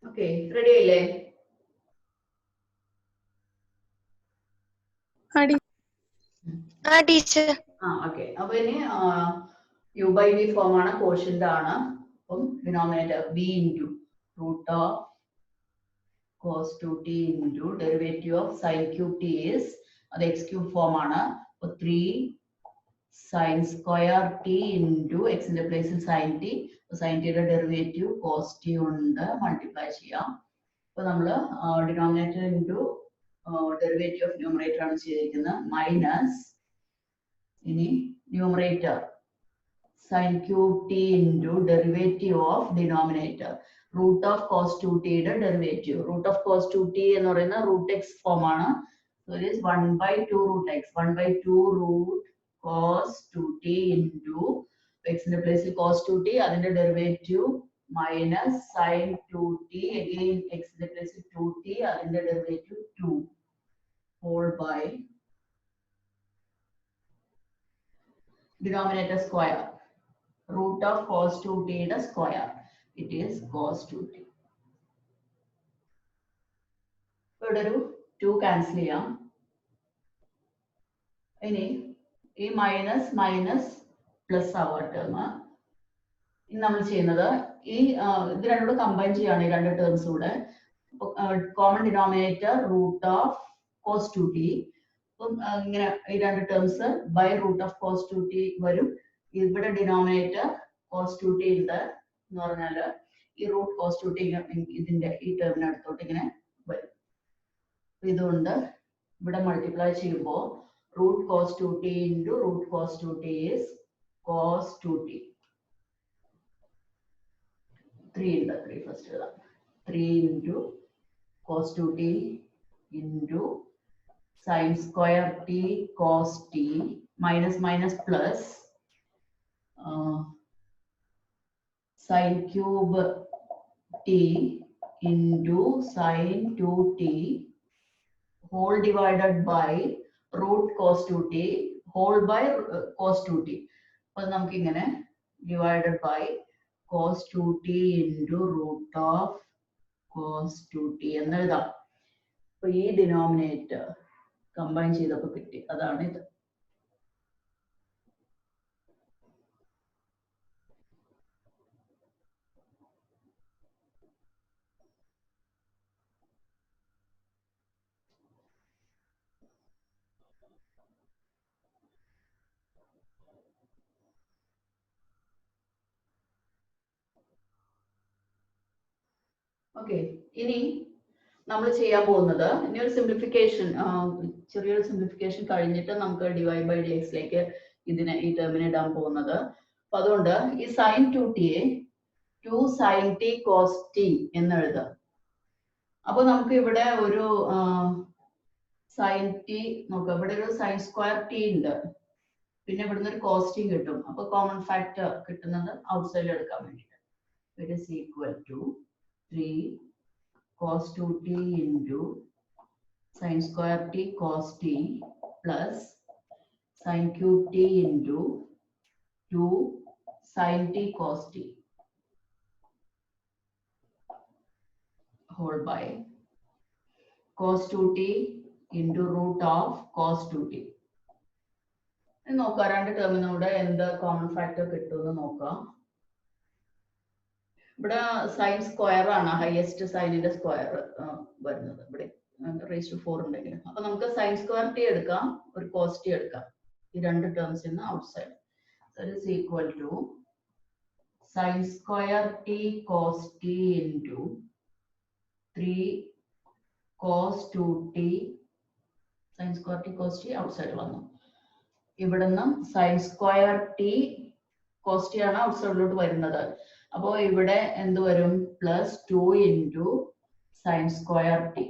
Okay, ready അല്ലേ? Teacher. Okay. അപ്പൊ ഇനി u by v ഫോം ആണ്, കോഷ്യന്റ് ആണ്. അപ്പം denominator v into root of cos 2t into derivative of sin cube t is അത് x cube form ആണ്. അപ്പൊ 3 sin സ്ക്വയർ t ഇൻറ്റു എക്സിന്റെ പ്ലേസിൽ sin t. sin t യുടെ ഡെറിവേറ്റീവ് cos t കൊണ്ട് മൾട്ടിപ്ലൈ ചെയ്യാം. അപ്പൊ നമ്മള് denominator into derivative of numerator ആണ് ചെയ്തിരിക്കുന്നത്. മൈനസ് ഇനി numerator sin cube t into derivative of denominator root of cos 2t യുടെ derivative. root of cos 2t എന്ന് പറയുന്ന root x ഫോം ആണ്. so it is 1 by 2 root x, 1 by 2 root cos 2t into x ന്റെ പ്ലേസിൽ cos 2t, അതിന്റെ derivative minus sin 2t, again x ന്റെ പ്ലേസിൽ 2t, അതിന്റെ derivative 2 whole by denominator square root of cos 2t യുടെ square. It is cos 2t. ഇവിടെ ഒരു 2 cancel ചെയ്യാം. ഇനി ഈ മൈനസ് മൈനസ് പ്ലസ് ആവുക ടേം. ഇനി നമ്മൾ ചെയ്യുന്നത് ഈ ഇത് രണ്ടും കമ്പൈൻ ചെയ്യാണ്, ഈ രണ്ട് ടേംസ് കൂടെ. Common denominator root of cos 2t. അപ്പം ഇങ്ങനെ ഈ രണ്ട് terms by root of cos 2t വരും. ഇവിടെ ഡിനോമിനേറ്റർ cos 2t ഉണ്ട് എന്ന് പറഞ്ഞാല് ഈ റൂട്ട് cos 2t ഇതിന്റെ ഈ ടേമിന് അടുത്തോട്ട് ഇങ്ങനെ വരും. ഇതുകൊണ്ട് ഇവിടെ മൾട്ടിപ്ലൈ ചെയ്യുമ്പോൾ root cos 2t into root cos 2t is cos 2t. 3 ഉണ്ട്, 3 ഫസ്റ്റ് എഴുതാം. 3 into cos 2t into sin square t cos t minus minus plus sin cube t into sin 2t whole divided by root cos 2t whole by cos 2t. അപ്പോൾ നമുക്ക് ഇങ്ങനെ divided by cos 2t into root of cos 2t എന്ന് എഴുതാം. അപ്പൊ ഈ denominator combine ചെയ്തപ്പോൾ കിട്ടി, അതാണ് ഇത്. ഓക്കെ, ഇനി നമ്മൾ ചെയ്യാൻ പോകുന്നത് ഇനി ഒരു സിംപ്ലിഫിക്കേഷൻ, ചെറിയൊരു സിംപ്ലിഫിക്കേഷൻ കഴിഞ്ഞിട്ട് നമുക്ക് ഡിവൈഡ് ബൈ ഡി എക്സിലേക്ക് ഇതിനെ ഈ ടേമിനെ ഇടാൻ പോകുന്നത്. അപ്പൊ അതുകൊണ്ട് ഈ sign 2tയെ 2 sin t cos t എന്ന് എഴുതാം. അപ്പൊ നമുക്ക് ഇവിടെ ഒരു സൈൻ ടി നോക്കാം. ഇവിടെ ഒരു സൈൻ സ്ക്വയർ ടി ഉണ്ട്, പിന്നെ ഇവിടുന്ന് ഒരു cos t കിട്ടും. അപ്പൊ കോമൺ ഫാക്ടർ കിട്ടുന്നത് ഔട്ട്സൈഡിൽ എടുക്കാൻ വേണ്ടിയിട്ട്. It is equal to 3 cos 2t into sin square t cos t plus sin cube t into 2 sin t cos t whole by cos 2t into root of cos 2t. നോക്കാം രണ്ട് ടേമിനൂടെ എന്ത് common factor കിട്ടുമെന്ന് നോക്കാം. ഇവിടെ sine square ആണ് highest സൈനിന്റെ square വരുന്നത്. ഇവിടെ raise to 4 ഉണ്ടെങ്കിൽ അപ്പൊ നമുക്ക് സൈൻ സ്ക്വയർ ടി എടുക്കാം, ഒരു കോസ് ടി എടുക്കാം. ഈ രണ്ട് ടേംസ് ഇന്ന് outside. That is equal to sine square t cos t into 3 cos 2t sine square t cos t outside വന്നു. ഇവിടുന്ന് sine square t cos t ആണ് ഔട്ട്സൈഡിലോട്ട് വരുന്നത്. അപ്പോ ഇവിടെ എന്ത് വരും? Plus 2 into sine square t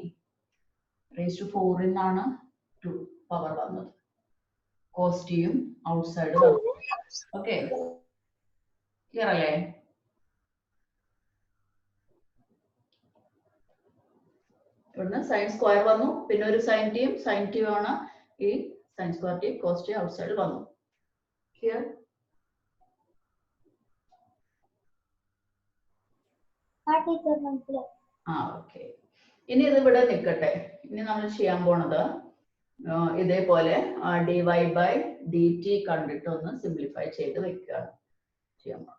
raise to 4 നിന്നാണ് 2 പവർ വന്നത്. കോസ് ടിയും ഔട്ട്സൈഡ് വന്നു. ഓക്കെ, ക്ലിയർ അല്ലേ? ഇവിടുന്ന് സൈൻ സ്ക്വയർ വന്നു, പിന്നെ ഒരു സൈൻ ടിയും ആണ്. ഈ sine square t cos t outside വന്നു. ക്ലിയർ? ഓക്കെ. ഇനി ഇത് ഇവിടെ നിൽക്കട്ടെ. ഇനി നമ്മൾ ചെയ്യാൻ പോണത് ഇതേപോലെ dy/dt കണ്ടിട്ട് ഒന്ന് സിംപ്ലിഫൈ ചെയ്ത് വെക്കുകയാണ് ചെയ്യാൻ പോണത്.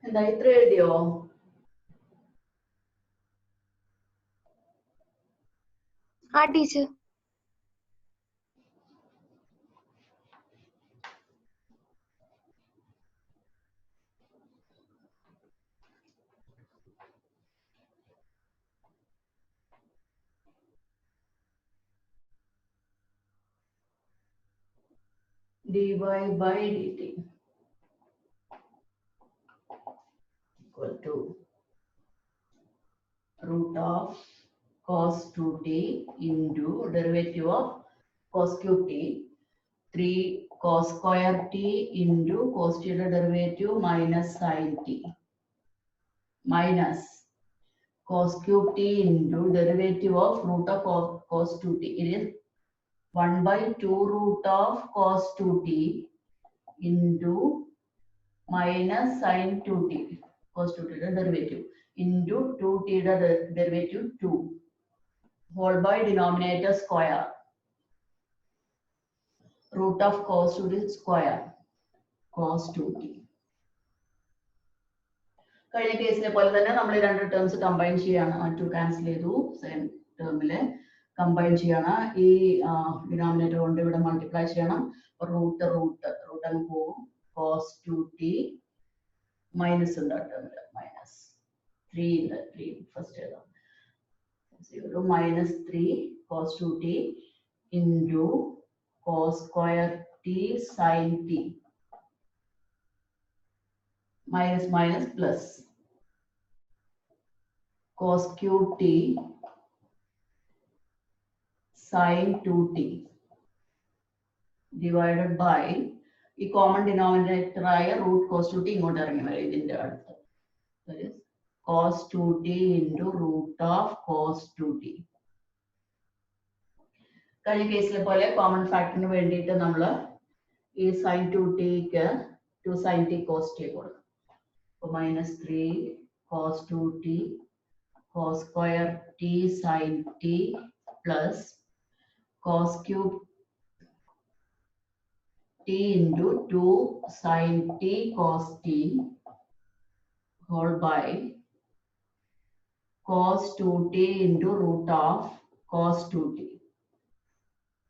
എന്താ ഇത്ര എഴുതിയോ? Teacher. dy/dt equal to root of cos 2t into derivative of cos cube t, 3 cos square t into cos t യുടെ derivative minus sin t minus cos cube t into derivative of root of cos 2t. It is 1/2 root of cos 2t into minus sin 2t, cos 2t യുടെ derivative into 2t യുടെ derivative 2 whole by denominator square root of cos 2t square cos 2t. കഴിഞ്ഞ കേസിലെ പോലെ തന്നെ നമ്മൾ രണ്ട് terms combine ചെയ്യാണ്. 2 cancel ചെയ്തു, സെയിം ടേമില് കമ്പൈൻ ചെയ്യാണ്. ഈ ഡിനോമിനേറ്റർ കൊണ്ട് ഇവിടെ മൾട്ടിപ്ലൈ ചെയ്യണം. റൂട്ട് അങ്ങ് പോകും. കോസ് 2t മൈനസ് ഉണ്ട് ടേമില്, മൈനസ് 3 ഉണ്ട്. 3 ഫസ്റ്റ് എഴുതാം. 0 minus 3 cos 2t into cos square t sin t minus minus plus cos cube t sin 2t divided by ഈ കോമൺ ഡിനോമിനേറ്റർ ആയ റൂട്ട് കോസ് 2t ഇങ്ങോട്ട് ഇറങ്ങി വരും ഇതിന്റെ അടുത്ത്. cos 2t into root of cos 2t. കഴിഞ്ഞ കേസിലെ പോലെ കോമൺ ഫാക്ടറിന് വേണ്ടിയിട്ട് നമ്മൾ ഈ sin 2tക്ക് 2 sin t cos t കൊടുക്കും. അപ്പോൾ -3 cos 2t cos square t sin t plus cos cube t into 2 sin t cos t whole by cos 2t into root of cos 2t.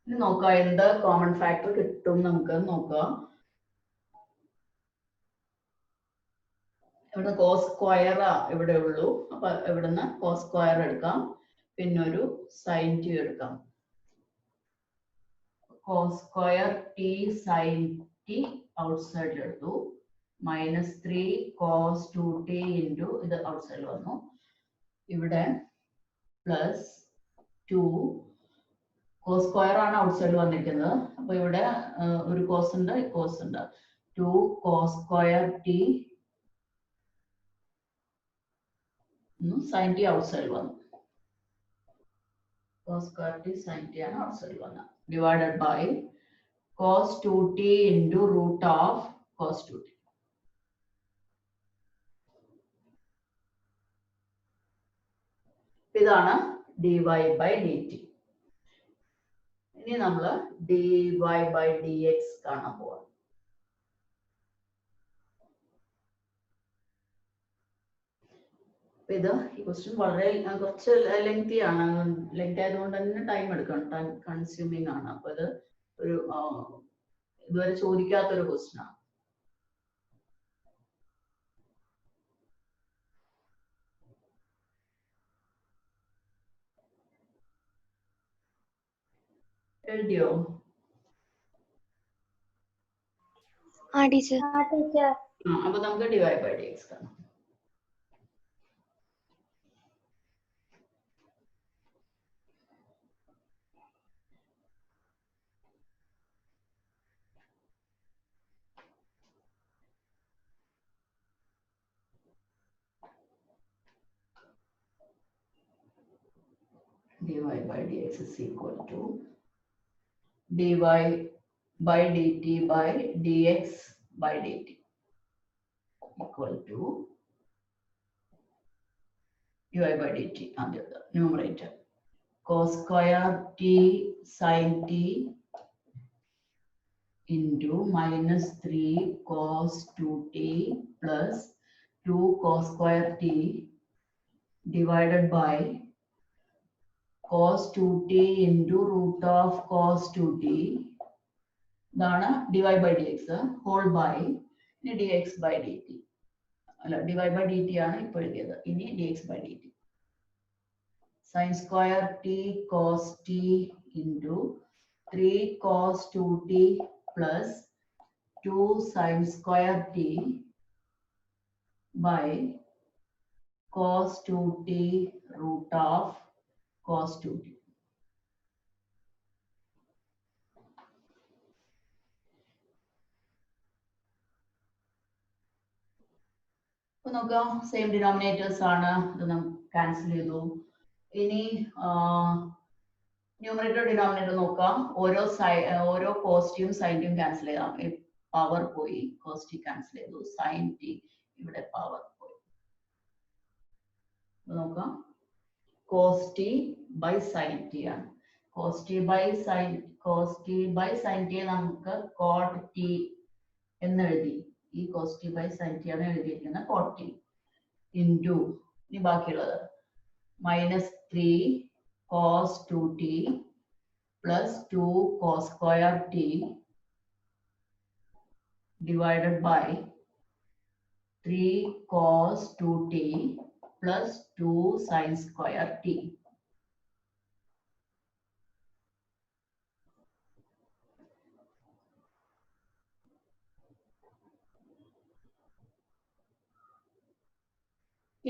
ഇനി നോക്കാം എന്ത് common factor കിട്ടും നമുക്ക് നോക്കാം. ഇവിടെ cos square ഇവിടെ ഉള്ളൂ. അപ്പൊ ഇവിടുന്ന് കോസ് സ്ക്വയർ എടുക്കാം, പിന്നെ ഒരു സൈൻ ടി എടുക്കാം. Cos square t sine t ഔട്ട്സൈഡിൽ എടുത്തു. -3 cos 2t ഇൻറ്റു ഇത് ഔട്ട്സൈഡിൽ വന്നു. ഇവിടെ പ്ലസ് 2 കോസ് സ്ക്വയർ ആണ് ഔട്ട്സൈഡിൽ വന്നിരിക്കുന്നത്. അപ്പൊ ഇവിടെ ഒരു കോസ് ഉണ്ട്, കോസ് ഉണ്ട്. 2 cos square t sin t ഔട്ട്സൈഡിൽ വന്നു. cos square t sin t ആണ് ഔട്ട്സൈഡിൽ വന്നത്. Divided by cos 2t into root of cos 2t. ഇതാണ് dy/dt. ഇനി നമ്മൾ dy/dx കാണാൻ പോവാം. ഇത് ഈ ക്വസ്റ്റ്യൻ വളരെ കുറച്ച് ലെങ്തി ആണ്. ലെങ്തി ആയതുകൊണ്ട് തന്നെ ടൈം എടുക്കണം, ടൈം കൺസ്യൂമിങ് ആണ്. അപ്പൊ ഇത് ഒരു ഇതുവരെ ചോദിക്കാത്തൊരു ക്വസ്റ്റ്യൻ ആണ്. എഴുതിയോ? ടീച്ചർ. അപ്പൊ നമുക്ക് ഡിവൈഡ് ബൈ ഡി എക്സ് കാണാം. dy by dx is equal to dy by dt by dx by dt equal to dy by dt and the numerator cos square t sin t into minus 3 cos 2t plus 2 cos square t divided by cos 2t into root of cos 2t. Dana dy by dx whole by dx by dt. dy by dt ആണ് ഇപ്പോൾ എഴുതിയത്. ഇനി dx by dt. Sin square t cos t into 3 cos 2t plus 2 sin square t by cos 2t root of cos 2t. നോക്കാം same denominators ആണ്. ഇത് നമുക്ക് cancel ചെയ്തു. ഇനി ന്യൂമറേറ്റർ ഡിനോമിനേറ്റർ നോക്കാം. ഓരോ കോസ്റ്റിയും സൈൻറ്റും ക്യാൻസൽ ചെയ്യാം. പവർ പോയി, കോസ്റ്റി ക്യാൻസൽ ചെയ്തു, സൈൻ ടി ഇവിടെ പവർ പോയി. നോക്കാം കോസ്റ്റി ബൈ സൈൻ ടി ആണ്. കോസ്റ്റി ബൈ സൈൻ ടി നമുക്ക് കോട്ട് ടി എന്നെഴുതി. ഈ കോസ്റ്റി ബൈ സൈൻ ടി ആണ് എഴുതിയിരിക്കുന്നത് കോട്ട് ടി ഇൻറ്റു ഇനി ബാക്കിയുള്ളത് minus 3 cos 2t plus 2 cos square t divided by 3 cos 2t plus 2 sin square t.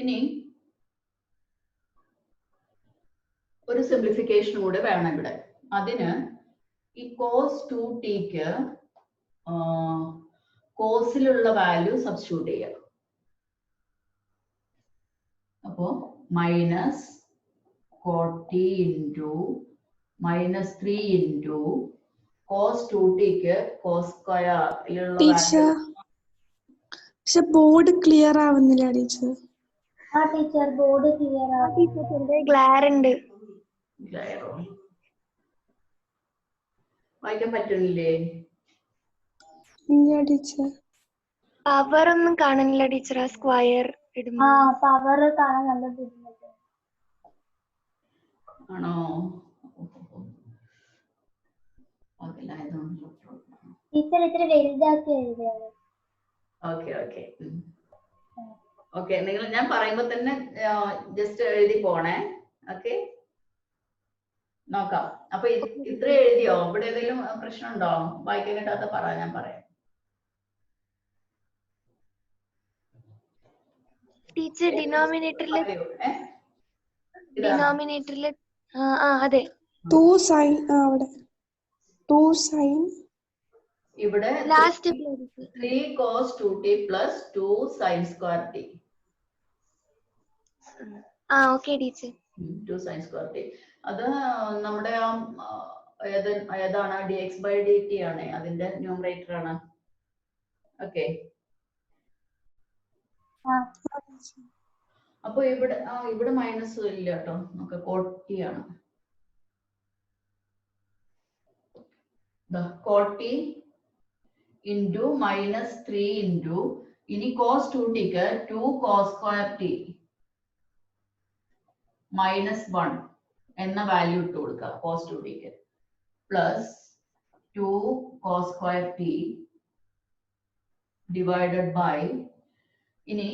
ഇനി ഒരു സിംപ്ലിഫിക്കേഷൻ കൂടെ വേണം ഇവിടെ. അതിന് ഈ കോസ് 2tക്ക് കോസിലുള്ള വാല്യൂ സബ്സ്റ്റിറ്റ്യൂട്ട് ചെയ്യാം. അപ്പോ minus cot t into minus 3 into cos 2tക്ക് കോസ് സ്ക്വയറിലുള്ള ബോർഡ് ക്ലിയർ ആവുന്നില്ല ടീച്ചർ. ടീച്ചർ ബോർഡ് ക്ലിയർ ആവുന്നില്ല. ഗ്ലാർ ഉണ്ട്. വായിക്കാൻ പറ്റുന്നില്ലേ? ഇല്ല ടീച്ചർ. പവർ ഒന്നും കാണുന്നില്ല ടീച്ചർ. ആ സ്ക്വയർ ഇടുന്നു. പവർ കാണാൻ നല്ല ബുദ്ധിമുട്ട് ആണോ? ടീച്ചർ ഇത്തിരി വലുതാക്കി എഴുതിയാണ്. ഓക്കെ നിങ്ങൾ ഞാൻ പറയുമ്പോ തന്നെ ജസ്റ്റ് എഴുതി പോണേ. ഓക്കെ നോക്കാം. അപ്പൊ ഇത്ര എഴുതിയോ? ഇവിടെ ഏതെങ്കിലും പ്രശ്നമുണ്ടോ? വായിക്കാൻ കിട്ടാത്ത പറ, ഞാൻ പറയാം. ടീച്ചർ ഡിനോമിനേറ്ററില് അതെ 2 sin അവിടെ 2 sin ഇവിടെ last 3 cos 2t plus 2 sin square t. Okay teacher. 2 sin square t അത് നമ്മുടെ ഏതാണ്? dx by dt ആണ്. അതിന്റെ ന്യൂമറേറ്റർ ആണ്. ഓക്കെ അപ്പൊ ഇവിടെ മൈനസ് ഇല്ല കേട്ടോ. നമുക്ക് കോട്ട് ടി ആണ്. Cot t into minus 3 into ഇനി കോസ് 2tക്ക് 2 കോസ് സ്ക്വയർ ടി മൈനസ് 1 എന്ന വാല്യൂ ഇട്ട് കൊടുക്കുക കോസ് 2tക്ക് plus 2 cos square t divided by ഇനി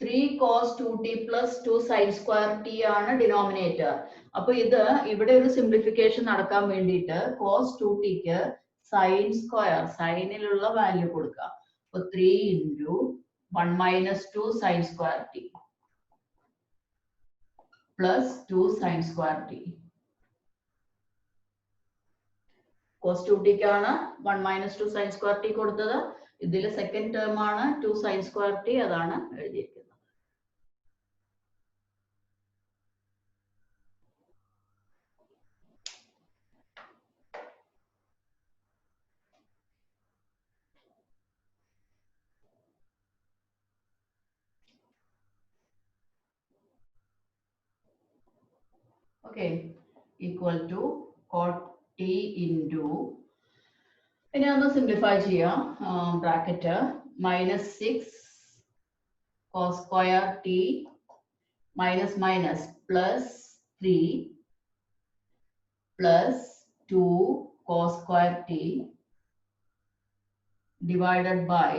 3 cos 2t plus 2 sin square t ആണ് ഡിനോമിനേറ്റർ. അപ്പൊ ഇത് ഇവിടെ ഒരു സിംപ്ലിഫിക്കേഷൻ നടക്കാൻ വേണ്ടിയിട്ട് cos 2tക്ക് സൈൻ സ്ക്വയർ, സൈനിലുള്ള വാല്യൂ കൊടുക്കുക. അപ്പൊ 3 into 1 minus 2 sine square t plus 2 sine square t. Cos 2ടിക്കാണ് 1 മൈനസ് 2 സൈൻ സ്ക്വയർ ടി കൊടുത്തത്. ഇതിൽ സെക്കൻഡ് ടേം ആണ് 2 സൈൻ സ്ക്വയർ ടി, അതാണ് എഴുതിയിരിക്കുന്നത്. Okay, equal to cot t into, ഇനി ഒന്ന് സിംപ്ലിഫൈ ചെയ്യാം. Bracket minus 6 cos square t minus minus plus 3 plus 2 cos square t divided by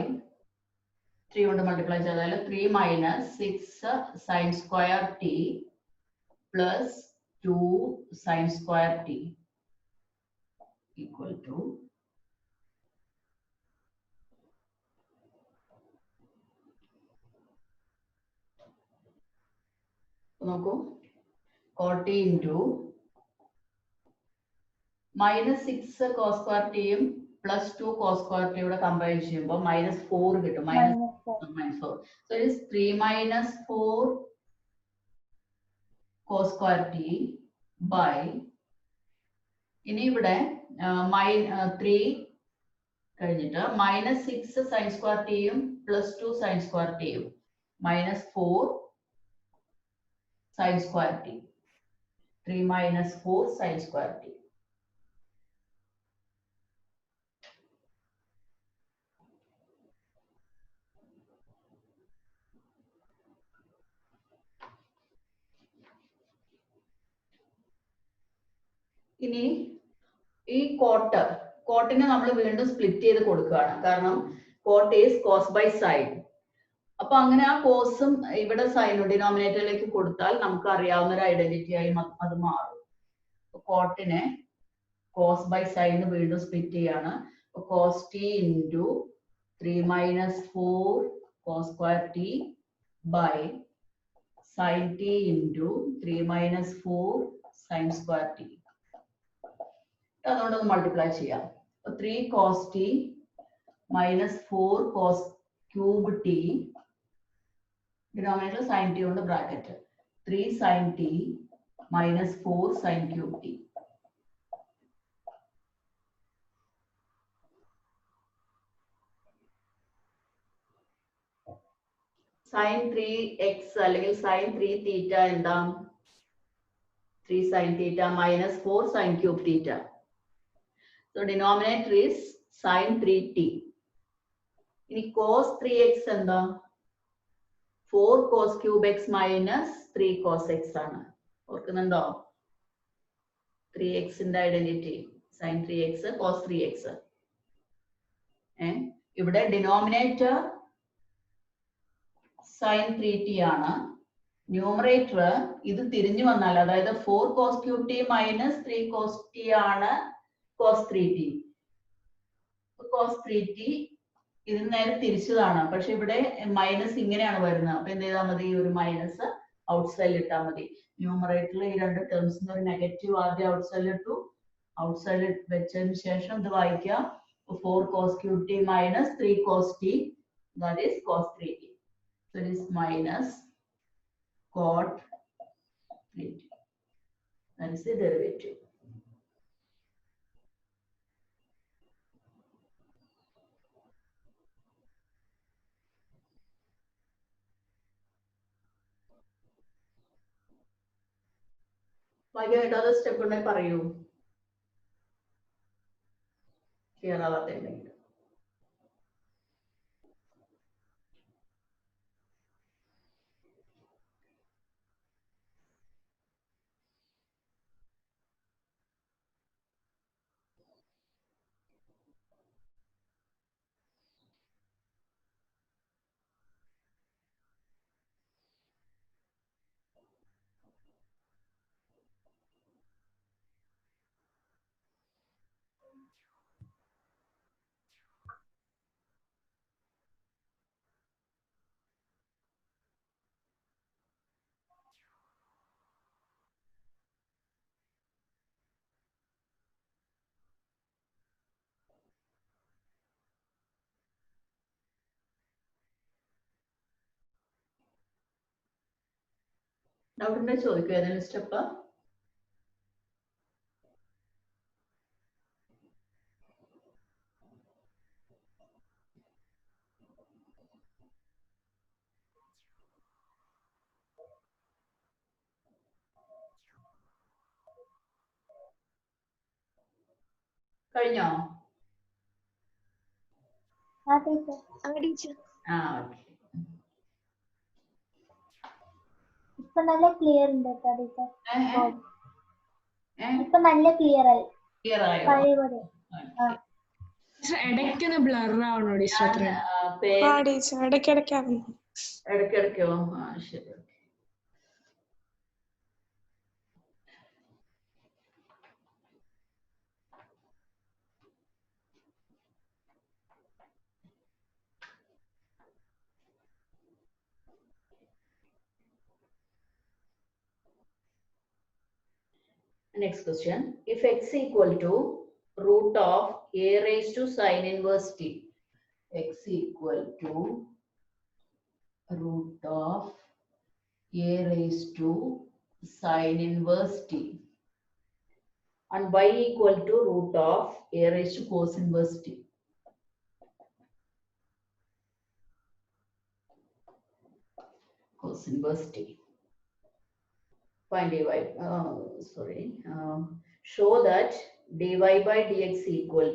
3 കൊണ്ട് മൾട്ടിപ്ലൈ ചെയ്താൽ 3 minus 6 sine square t plus 2 sine square t equal to നോക്കൂ, cot t into minus 6 cos square ടിയും plus 2 cos square ടിയുടെ combine ചെയ്യുമ്പോൾ minus 4 കിട്ടും. Minus 4. So it is 3 minus 4 cos square t by, ഇനി ഇവിടെ 3 കഴിഞ്ഞിട്ട് minus 6 sine square ടിയും plus 2 sine square ടിയും minus 4 sine square t. 3 minus 4 sine square t. ഇനി ഈ കോട്ടിനെ നമ്മൾ വീണ്ടും സ്പ്ലിറ്റ് ചെയ്ത് കൊടുക്കുകയാണ്. കാരണം cot is cos by sine. അപ്പൊ അങ്ങനെ ആ കോസും ഇവിടെ സൈനും ഡിനോമിനേറ്ററിലേക്ക് കൊടുത്താൽ നമുക്ക് അറിയാവുന്ന ഒരു ഐഡന്റിറ്റി ആയി അത് മാറും. കോട്ടിനെ കോസ് ബൈ സൈൻ വീണ്ടും സ്പ്ലിറ്റ് ചെയ്യാണ്. Cos t into 3 minus 4 cos square t by sine t into 3 minus 4 sine square t. അതുകൊണ്ടൊന്ന് മൾട്ടിപ്ലൈ ചെയ്യാം. 3 cos t minus 4 cos cube t, denominator sine t കൊണ്ട് bracket 3 sine t minus 4 sine cube t. Sine 3x അല്ലെങ്കിൽ sine 3 theta എന്താ? 3 sine theta minus 4 sine cube theta. So denominator is sine 3t. ഇനി cos 3x എന്താ? 4 cos cube x minus 3 cos x ആണ്. ഓർക്കുന്നുണ്ടോ? 3xന്റെ identity sine 3x cos 3x. ഇവിടെ denominator sign 3t ആണ്. Numerator ഇത് തിരിഞ്ഞു വന്നാൽ, അതായത് 4 cos cube t minus 3 cos t ആണ് കോസ് 3t. കോസ് 3t ഇതിന് നേരെ തിരിച്ചതാണ്. പക്ഷെ ഇവിടെ മൈനസ് ഇങ്ങനെയാണ് വരുന്നത്. അപ്പൊ എന്ത് ചെയ്താൽ മതി? ഒരു മൈനസ് ഔട്ട്സൈഡിൽ ഇട്ടാൽ മതി. ന്യൂമറേറ്ററിൽ ഈ രണ്ട് ടേംസിന് ഒരു നെഗറ്റീവ് ആദ്യം ഔട്ട്സൈഡിൽ ഇട്ടു. ഔട്ട്സൈഡിൽ വെച്ചതിന് ശേഷം ഇത് വായിക്കാം. 4 cos cube t minus 3 cos t, that is cos 3t. So it is minus cot 3t. That is the derivative. ഏതാതെ സ്റ്റെപ്പ് ഉണ്ടെങ്കിൽ പറയൂ, ക്ലിയർ ആവാത്തുണ്ടെങ്കിൽ. ഡൗട്ട് ഉണ്ടെങ്കിൽ ചോദിക്കും ഏതെങ്കിലും സ്റ്റെപ്പ്. കഴിഞ്ഞോ? ആ ഓക്കെ. ഇപ്പൊ നല്ല ക്ലിയർ ഉണ്ട് ഇപ്പൊ നല്ല ക്ലിയർ ആയി. ക്ലിയർ ആയോ? പഴയ പോലെ. ഇടയ്ക്കൊന്ന് ബ്ലർ ആവണോ ടീച്ചർ? ഇടയ്ക്കിടയ്ക്കോ? ആ ശരി. Next question. If x equal to root of a raised to sine inverse t, x equal to root of a raised to sine inverse t, and y equal to root of a raised to cos inverse t. Cos inverse t. Find dy. Show that dy by dx equal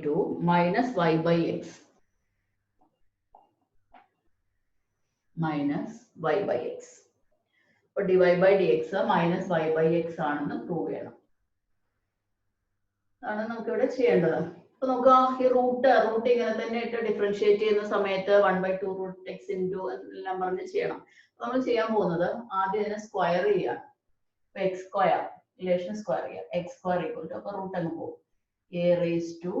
to minus y by x. Minus y by x. So dy by dx minus y by x ആണെന്ന് prove ചെയ്യണം. അതാണ് നമുക്ക് ഇവിടെ ചെയ്യേണ്ടത്. അപ്പൊ നോക്കുക, ഈ root ഇങ്ങനെ തന്നെ ഇട്ട് ഡിഫറൻഷിയേറ്റ് ചെയ്യുന്ന സമയത്ത് 1/2 റൂട്ട് എക്സ് ഇൻറ്റു എല്ലാം പറഞ്ഞ് ചെയ്യണം. അപ്പൊ നമ്മൾ ചെയ്യാൻ പോകുന്നത് ആദ്യം ഇതിനെ സ്ക്വയർ ചെയ്യാം. എക്സ് സ്ക്വയർ റിലേഷൻ സ്ക്വയർ ചെയ്യാം. എക്സ് സ്ക്വയർ ഈക്വൽ ടു, അപ്പൊ റൂട്ട് അങ്ങ് പോകും, a raise to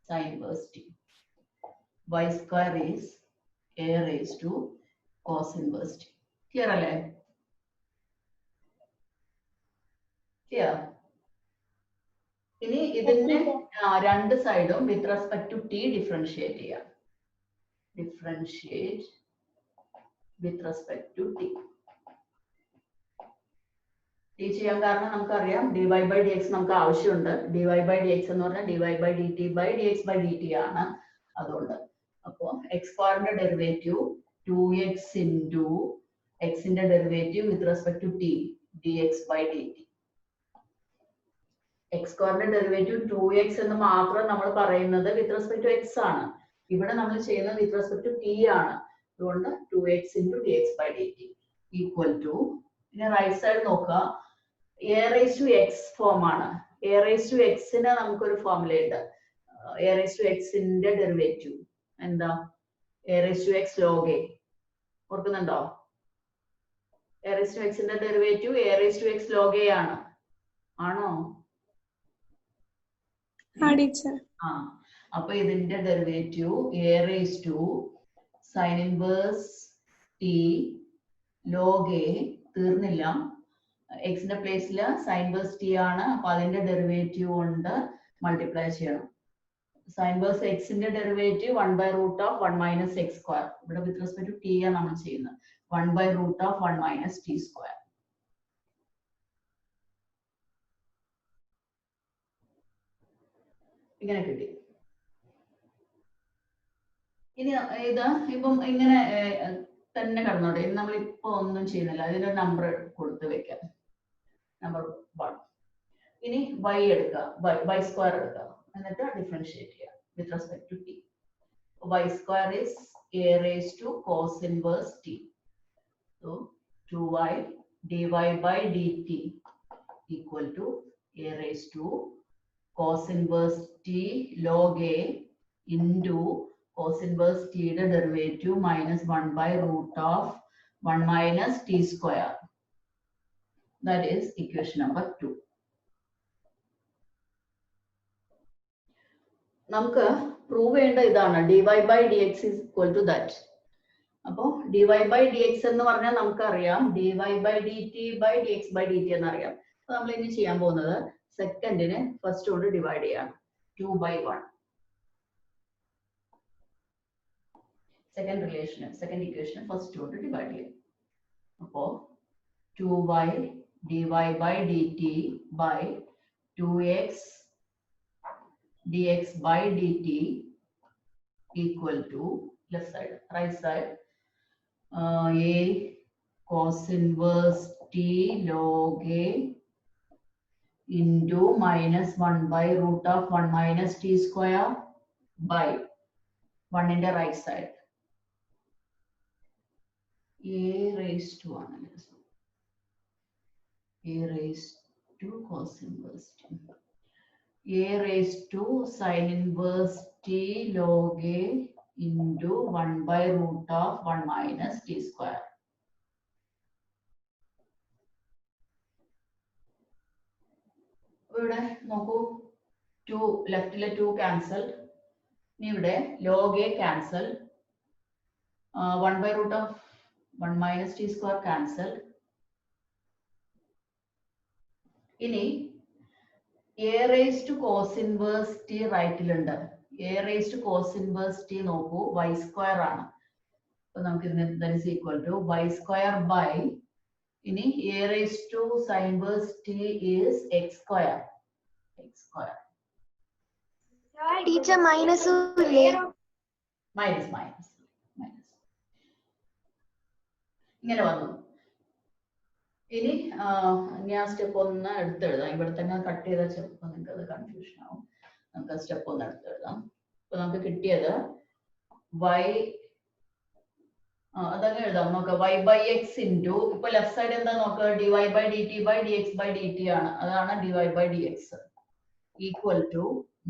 sine inverse t. Y square is a raise to cos inverse t. Clear അല്ലേ? ക്ലിയർ? ഇനി ഇതിന്റെ രണ്ട് സൈഡും with respect to t differentiate ചെയ്യാം. Differentiate with respect to t. T ചെയ്യാൻ കാരണം നമുക്കറിയാം dy ബൈ ഡി എക്സ് നമുക്ക് ആവശ്യമുണ്ട്. dy ബൈ ഡി എക്സ് എന്ന് പറഞ്ഞാൽ dy by d t by d x by d t ആണ്. അതുകൊണ്ട് അപ്പോ എക്സ് സ്ക്വയറിന്റെ ഡെറിവേറ്റീവ് 2x ഇൻറ്റു എക്സിന്റെ derivative with respect to t dx by d t. X സ്ക്വയറിന്റെ ഡെറിവേറ്റീവ് 2x എന്ന് മാത്രം നമ്മൾ പറയുന്നത് വിത്ത് റെസ്പെക്ട് ടു എക്സ് ആണ്. ഇവിടെ നമ്മൾ ചെയ്യുന്നത് വിത്ത് റെസ്പെക്ട് ടു ടി ആണ്. അതുകൊണ്ട് 2x into d x by d t equal to, പിന്നെ റൈറ്റ് സൈഡ് നോക്കുക, a raise to x form ആണ്. എ റേസ് ടു എക്സിന് നമുക്കൊരു ഫോർമുലയുണ്ട്. എ റേസ് ടു എക്സിന്റെ ഡെറിവേറ്റീവ് എന്താ? A raise to x log a. ഓർക്കുന്നുണ്ടോ? എ റേസ് ടു എക്സിന്റെ derivative a raise to x log a ആണ്. ആണോ? അപ്പൊ ഇതിന്റെ derivative a raise to sine inverse t log a. തീർന്നില്ല, എക്സിന്റെ പ്ലേസിൽ സൈൻ ഇൻവേഴ്സ് ടി ആണ്. അപ്പൊ അതിന്റെ ഡെറിവേറ്റീവ് കൊണ്ട് മൾട്ടിപ്ലൈ ചെയ്യണം. സൈൻ ഇൻവേഴ്സ് എക്സിന്റെ derivative 1/√ of 1 minus x square. ഇവിടെ വിത്ത് റെസ്പെക്ട് ടു ടി ആണ് നമ്മൾ ചെയ്യുന്നത്. 1/√ of 1 minus t square. ഇങ്ങനെ കിട്ടി. ഇനി ഇത് ഇപ്പം ഇങ്ങനെ തന്നെ കിടന്നോട്ടെ. ഇത് നമ്മൾ ഇപ്പൊ ഒന്നും ചെയ്യുന്നില്ല. ഇതിന്റെ നമ്പർ കൊടുത്ത് വെക്കാം. നമ്പർ 1. ഇനി y എടുക്കുക, y സ്ക്വയർ എടുക്കുക, എന്നിട്ട് ഡിഫറൻഷിയേറ്റ് ചെയ്യുക with respect to t. y square is a raised to cos inverse t. So 2y dy by dt equal to a raised to cos inverse t log a into cos inverse t the derivative minus 1/√ of 1 minus t square. That is equation number 2. നമുക്ക് prove ചെയ്യേണ്ട ഇതാണ്, dy by dx is equal to that. അപ്പോൾ dy by dx എന്ന് പറഞ്ഞാൽ നമുക്കറിയാം dy by dt by dx by dt എന്നറിയാം. അപ്പൊ നമ്മൾ ഇനി ചെയ്യാൻ പോകുന്നത് സെക്കൻഡിനെ ഫസ്റ്റ് കൊണ്ട് ഡിവൈഡ് ചെയ്യാണ്. 2/1. സെക്കൻഡ് ഇക്വേഷൻ ഫസ്റ്റ് കൊണ്ട് ഡിവൈഡ് ചെയ്യാം. അപ്പോൾ 2y dy by dt by 2x dx by dt equal to left side, right side, a cos inverse t log a into minus 1 by root of 1 minus t square by 1 in the right side. A raised to 1. A raised to cos inverse t. A raised to sin inverse t log a into 1 by root of 1 minus t square. ഇവിടെ നോക്കൂ, 2 ലെഫ്റ്റിലെ 2 cancel. ഇനി ഇവിടെ log a cancel, 1 by root of 1 minus t square cancel. ഇനി a raised to cos inverse t റൈറ്റിലുണ്ട്. a raised to cos inverse t നോക്കൂ, y square ആണ്. അപ്പൊ നമുക്ക് ഇതിന് that is equal to y square by, ഇനി a raised to sin inverse t is x square. Teacher minus ഇല്ലേ? Minus ഇങ്ങനെ വന്നു. ഇനി ഞാൻ സ്റ്റെപ്പ് 1 എടുത്തെഴുതാം. ഇവിടെ തന്നെ കട്ട് ചെയ്ത സ്റ്റെപ്പ് നിങ്ങൾക്ക് അത് കൺഫ്യൂഷൻ ആവും. നമുക്ക് സ്റ്റെപ്പ് 1 എടുത്തെഴുതാം. അപ്പൊ നമുക്ക് കിട്ടിയത് y, അതങ്ങനെ എഴുതാം. നോക്കാം, y by x ഇൻറ്റു, ഇപ്പൊ ലെഫ്റ്റ് സൈഡ് എന്താ നോക്കുക, dy by dt by dx by dt ആണ്. അതാണ് dy by dx equal to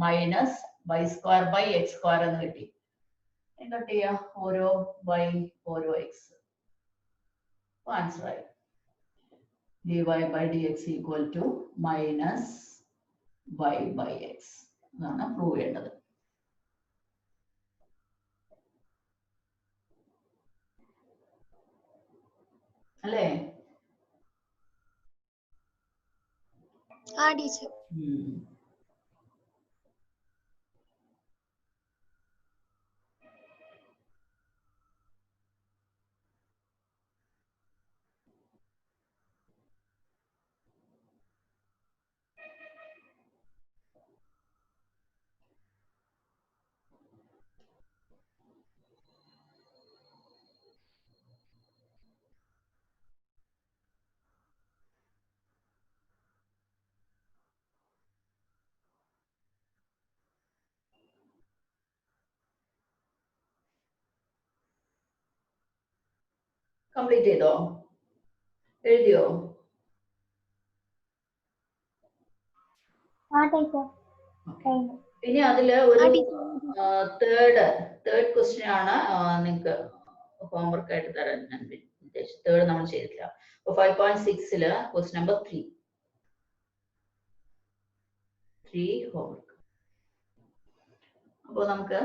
minus y square by x square എന്ന് കിട്ടി. കട്ട് ചെയ്യാം, ഓരോ y ഓരോ x. ആൻസർ ആയി. dy by dx equal to minus y by x. അതാണ് prove ചെയ്യേണ്ടത്. അല്ലേ? ആ ടീച്ചർ. കംപ്ലീറ്റ് ചെയ്തോ? എഴുതിയോ? ഇനി അതില് ഒരു തേർഡ് ക്വസ്റ്റ്യൻ ആണ് നിങ്ങൾക്ക് ഹോംവർക്ക് ആയിട്ട് തരാൻ ഞാൻ ഉദ്ദേശിച്ചത്. തേർഡ് നമ്മൾ ചെയ്തിട്ടില്ല. 5.6 ക്വസ്റ്റ്യൻ നമ്പർ 3 ഹോംവർക്ക്. അപ്പോൾ നമുക്ക്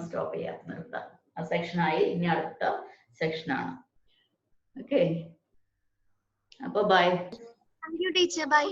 സ്റ്റോപ്പ് ചെയ്യാം, നിർത്താം. ആ സെക്ഷനായി. ഇനി അടുത്ത സെക്ഷനാണ്. ഓക്കെ, അപ്പൊ bye. Thank you teacher. By.